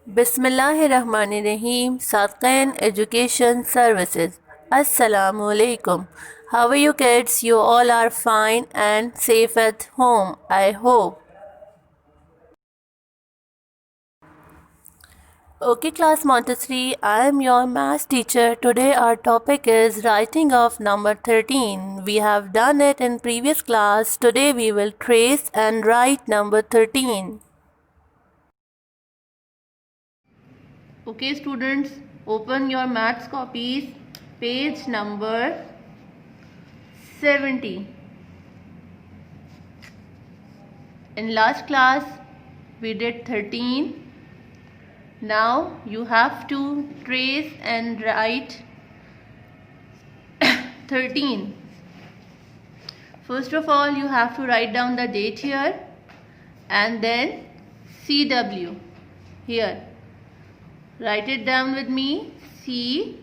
Bismillahirrahmanirrahim. Sadqain Education Services. Assalamu alaikum. How are you kids? You all are fine and safe at home, I hope. Okay, class Montessori, I am your math teacher. Today our topic is writing of number 13. We have done it in previous class. Today we will trace and write number 13. Okay students, open your maths copies, page number 70. In last class we did 13. Now you have to trace and write 13. First of all you have to write down the date here and then CW here. Write it down with me. CW.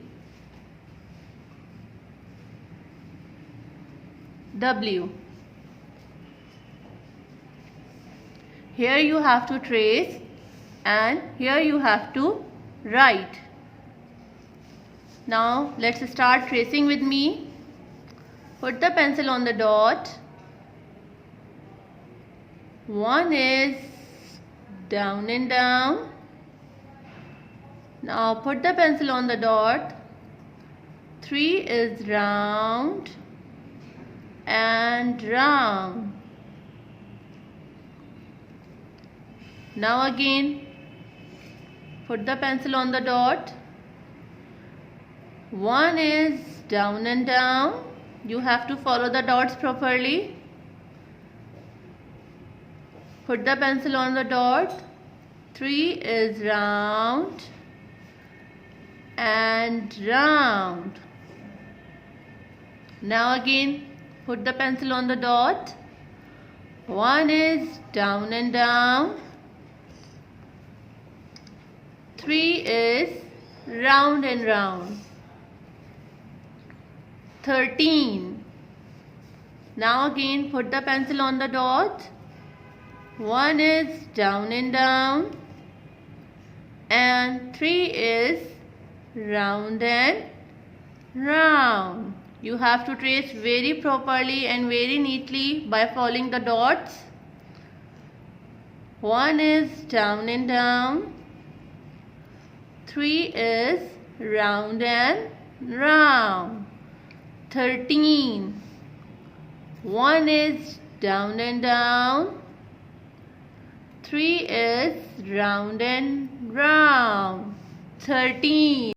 Here you have to trace and here you have to write. Now let's start tracing with me. Put the pencil on the dot. 1 is down and down. Now put the pencil on the dot. 3 is round and round. Now again put the pencil on the dot. 1 is down and down. You have to follow the dots properly. Put the pencil on the dot. 3 is round and round. Now again put the pencil on the dot. 1 is down and down. 3 is round and round. 13. Now again put the pencil on the dot. 1 is down and down and 3 is round and round. You have to trace very properly and very neatly by following the dots. 1 is down and down. 3 is round and round. 13. 1 is down and down. 3 is round and round. 13.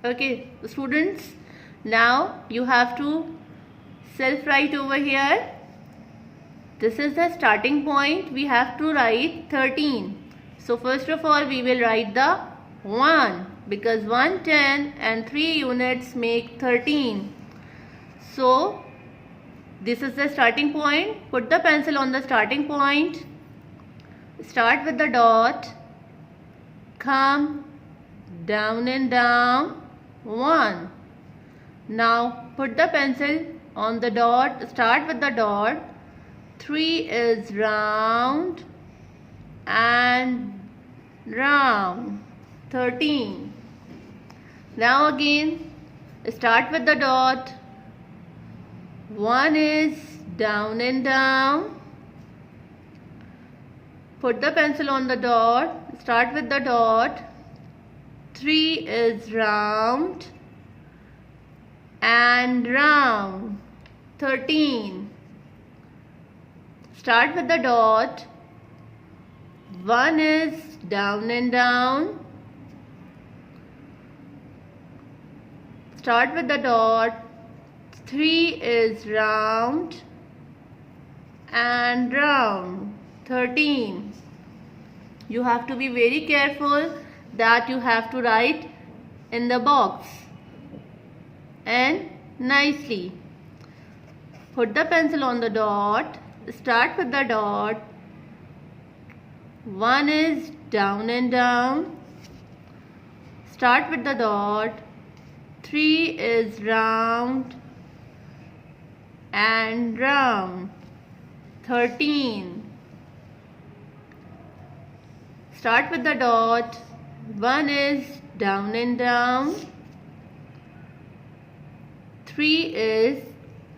Okay students, now you have to self-write over here. This is the starting point. We have to write 13. So first of all we will write the 1 because 1, 10 and 3 units make 13. So this is the starting point. Put the pencil on the starting point. Start with the dot. Come down and down. 1. Now put the pencil on the dot. Start with the dot. 3 is round and round. 13. Now again start with the dot. 1 is down and down. Put the pencil on the dot. Start with the dot. 3 is round and round. 13. Start with the dot. 1 is down and down. Start with the dot. 3 is round and round. 13. You have to be very careful that you have to write in the box and nicely. Put the pencil on the dot. Start with the dot. 1 is down and down. Start with the dot. 3 is round and round. 13. Start with the dot. 1 is down and down. 3 is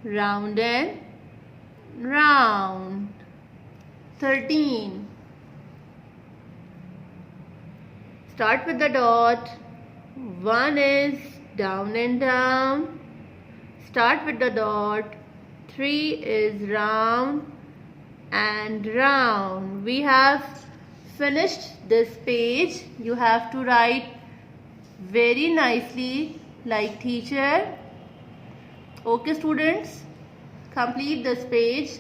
round and round. 13. Start with the dot. 1 is down and down. Start with the dot. 3 is round and round. We have finished this page. You have to write very nicely like teacher. Okay students, complete this page.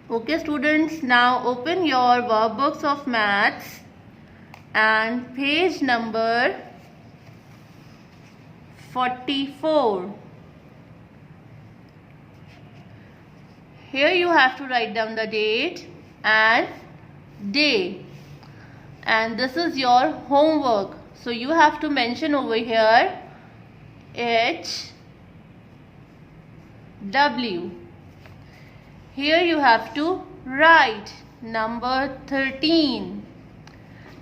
Okay students, now open your workbooks of maths and page number 44. Here you have to write down the date and day, and this is your homework. So you have to mention over here HW. Here you have to write number 13.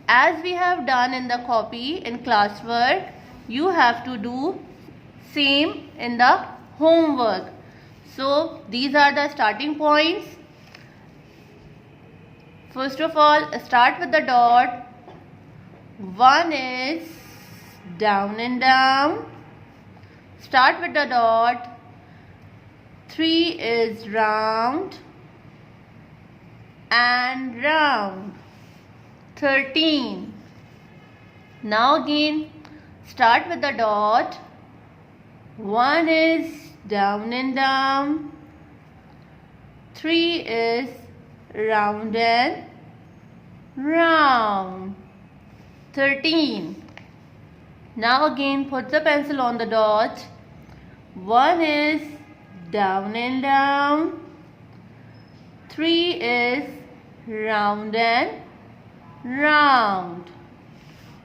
As we have done in the copy in classwork, you have to do same in the homework. So these are the starting points. First of all, start with the dot. 1 is down and down. Start with the dot. 3 is round and round. 13. Now again, start with the dot. 1 is down and down. 3 is round and round. 13. Now again put the pencil on the dot. 1 is down and down. 3 is round and round.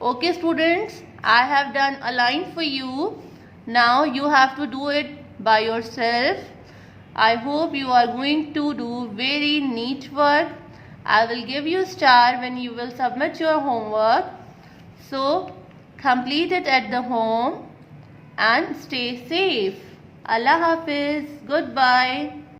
Okay students, I have done a line for you. Now you have to do it by yourself. I hope you are going to do very neat work. I will give you star when you will submit your homework. So complete it at the home and stay safe. Allah Hafiz. Goodbye.